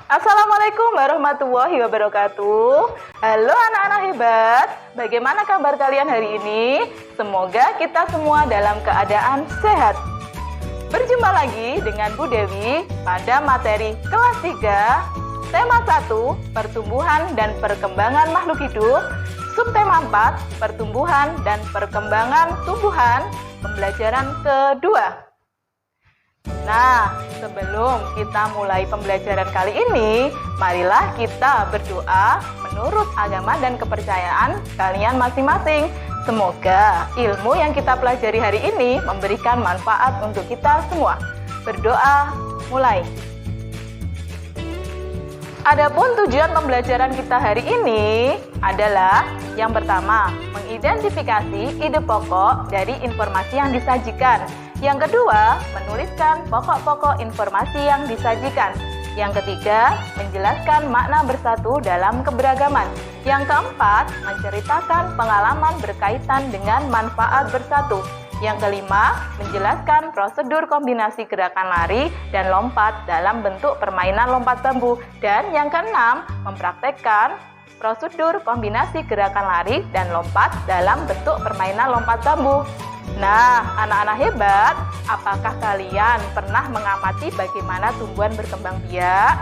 Assalamualaikum warahmatullahi wabarakatuh. Halo anak-anak hebat, bagaimana kabar kalian hari ini? Semoga kita semua dalam keadaan sehat. Berjumpa lagi dengan Bu Dewi pada materi kelas 3, tema 1, pertumbuhan dan perkembangan makhluk hidup, subtema 4, pertumbuhan dan perkembangan tumbuhan, pembelajaran kedua. Nah, sebelum kita mulai pembelajaran kali ini, marilah kita berdoa menurut agama dan kepercayaan kalian masing-masing. Semoga ilmu yang kita pelajari hari ini memberikan manfaat untuk kita semua. Berdoa, mulai. Adapun tujuan pembelajaran kita hari ini adalah yang pertama, mengidentifikasi ide pokok dari informasi yang disajikan. Yang kedua, menuliskan pokok-pokok informasi yang disajikan. Yang ketiga, menjelaskan makna bersatu dalam keberagaman. Yang keempat, menceritakan pengalaman berkaitan dengan manfaat bersatu. Yang kelima, menjelaskan prosedur kombinasi gerakan lari dan lompat dalam bentuk permainan lompat bambu. Dan yang keenam, mempraktekkan prosedur kombinasi gerakan lari dan lompat dalam bentuk permainan lompat bambu. Nah, anak-anak hebat, apakah kalian pernah mengamati bagaimana tumbuhan berkembang biak?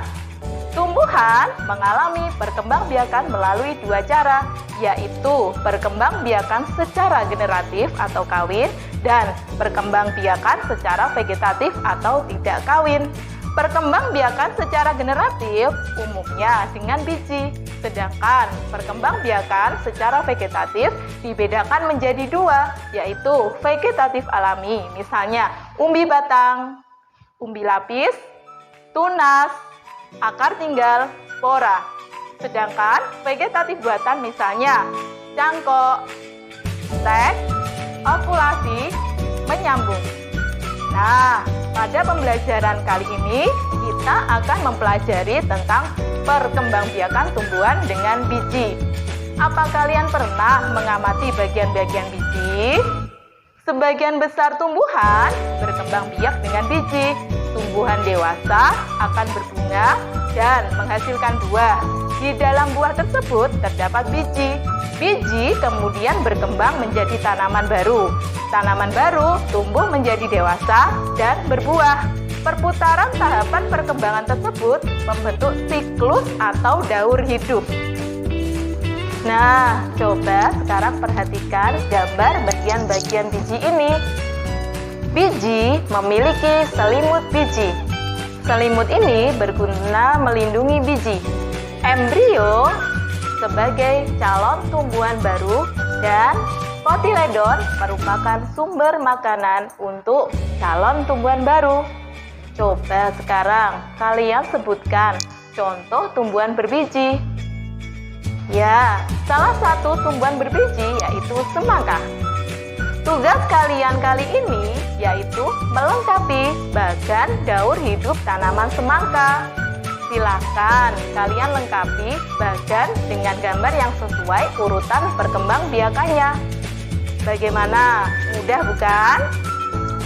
Tumbuhan mengalami perkembangbiakan melalui dua cara, yaitu perkembangbiakan secara generatif atau kawin dan perkembangbiakan secara vegetatif atau tidak kawin. Perkembangbiakan secara generatif umumnya dengan biji, sedangkan perkembangbiakan secara vegetatif dibedakan menjadi dua, yaitu vegetatif alami, misalnya umbi batang, umbi lapis, tunas, akar tinggal, spora. Sedangkan vegetatif buatan misalnya cangkok, seks, okulasi, menyambung. Nah, pada pembelajaran kali ini kita akan mempelajari tentang perkembangbiakan tumbuhan dengan biji. Apa kalian pernah mengamati bagian-bagian biji? Sebagian besar tumbuhan berkembang biak dengan biji. Tumbuhan dewasa akan berbunga dan menghasilkan buah. Di dalam buah tersebut terdapat biji. Biji kemudian berkembang menjadi tanaman baru. Tanaman baru tumbuh menjadi dewasa dan berbuah. Perputaran tahapan perkembangan tersebut membentuk siklus atau daur hidup. Nah, coba sekarang perhatikan gambar bagian-bagian biji ini. Biji memiliki selimut biji. Selimut ini berguna melindungi biji. Embrio sebagai calon tumbuhan baru dan kotiledon merupakan sumber makanan untuk calon tumbuhan baru. Coba sekarang kalian sebutkan contoh tumbuhan berbiji. Ya, salah satu tumbuhan berbiji yaitu semangka. Tugas kalian kali ini yaitu melengkapi bagan daur hidup tanaman semangka. Silakan kalian lengkapi bagan dengan gambar yang sesuai urutan perkembangbiakannya. Bagaimana? Mudah bukan?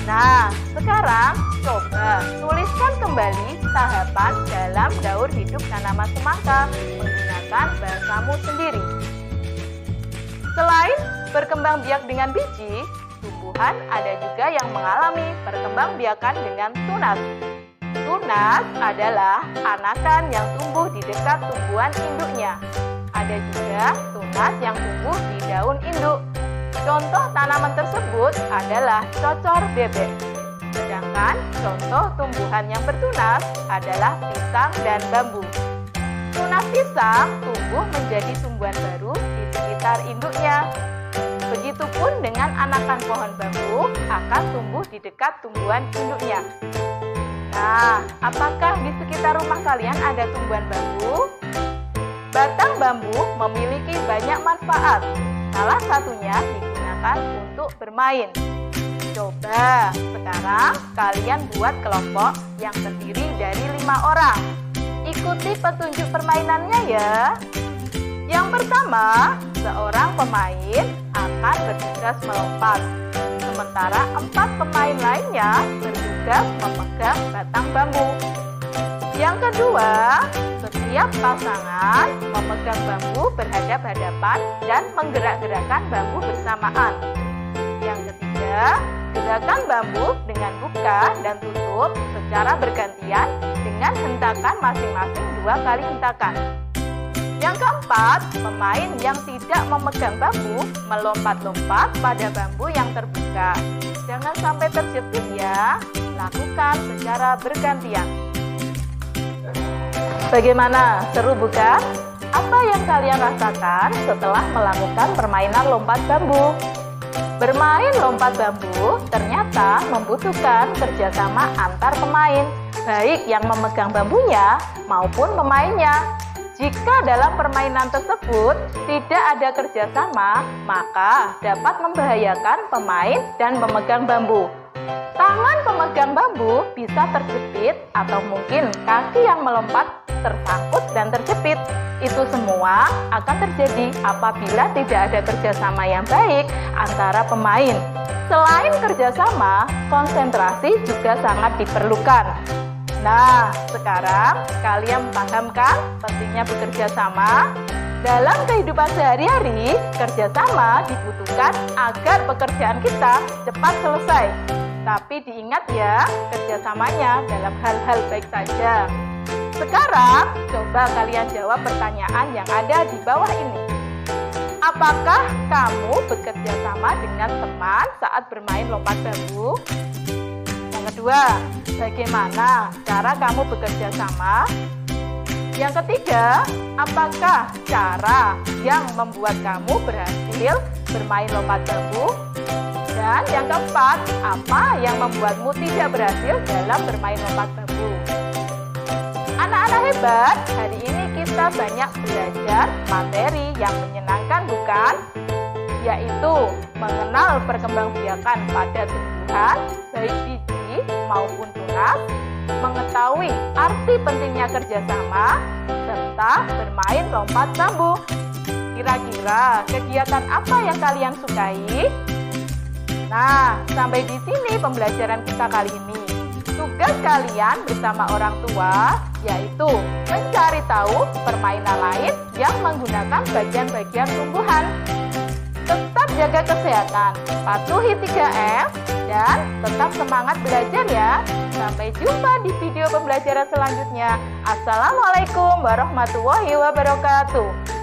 Nah, sekarang coba tuliskan kembali tahapan dalam daur hidup tanaman semangka menggunakan bahasamu sendiri. Selain berkembang biak dengan biji, tumbuhan ada juga yang mengalami perkembangbiakan dengan tunas. Tunas adalah anakan yang tumbuh di dekat tumbuhan induknya. Ada juga tunas yang tumbuh di daun induk. Contoh tanaman tersebut adalah cocor bebek. Sedangkan contoh tumbuhan yang bertunas adalah pisang dan bambu. Tunas pisang tumbuh menjadi tumbuhan baru di sekitar induknya. Begitupun dengan anakan pohon bambu akan tumbuh di dekat tumbuhan induknya. Nah, apakah di sekitar rumah kalian ada tumbuhan bambu? Batang bambu memiliki banyak manfaat. Salah satunya digunakan untuk bermain. Coba sekarang kalian buat kelompok yang terdiri dari 5 orang. Ikuti petunjuk permainannya ya. Yang pertama, seorang pemain akan bertugas melompat. Sementara 4 pemain lainnya bertugas memegang batang bambu. Yang kedua, setiap pasangan memegang bambu berhadap-hadapan dan menggerak-gerakkan bambu bersamaan. Yang ketiga, gerakan bambu dengan buka dan tutup secara bergantian dengan hentakan masing-masing 2 kali hentakan. Yang keempat, pemain yang tidak memegang bambu melompat-lompat pada bambu yang terbuka. Jangan sampai terjepit ya, lakukan secara bergantian. Bagaimana? Seru bukan? Apa yang kalian rasakan setelah melakukan permainan lompat bambu? Bermain lompat bambu ternyata membutuhkan kerjasama antar pemain, baik yang memegang bambunya maupun pemainnya. Jika dalam permainan tersebut tidak ada kerjasama, maka dapat membahayakan pemain dan pemegang bambu. Tangan pemegang bambu bisa terjepit atau mungkin kaki yang melompat tersangkut dan terjepit. Itu semua akan terjadi apabila tidak ada kerjasama yang baik antara pemain. Selain kerjasama, konsentrasi juga sangat diperlukan. Nah, sekarang kalian paham kan pentingnya bekerja sama? Dalam kehidupan sehari-hari, kerjasama dibutuhkan agar pekerjaan kita cepat selesai. Tapi diingat ya, kerjasamanya dalam hal-hal baik saja. Sekarang, coba kalian jawab pertanyaan yang ada di bawah ini. Apakah kamu bekerja sama dengan teman saat bermain lompat bambu? Yang kedua, bagaimana cara kamu bekerja sama? Yang ketiga, apakah cara yang membuat kamu berhasil bermain lompat bambu? Dan yang keempat, apa yang membuatmu tidak berhasil dalam bermain lompat bambu? Anak-anak hebat, hari ini kita banyak belajar materi yang menyenangkan bukan? Yaitu mengenal perkembangbiakan pada tumbuhan, baik biji maupun tunas, mengetahui arti pentingnya kerjasama, serta bermain lompat bambu. Kira-kira kegiatan apa yang kalian sukai? Nah, sampai di sini pembelajaran kita kali ini. Tugas kalian bersama orang tua yaitu mencari tahu permainan lain yang menggunakan bagian-bagian tumbuhan. Tetap jaga kesehatan, patuhi 3M, dan tetap semangat belajar ya. Sampai jumpa di video pembelajaran selanjutnya. Assalamualaikum warahmatullahi wabarakatuh.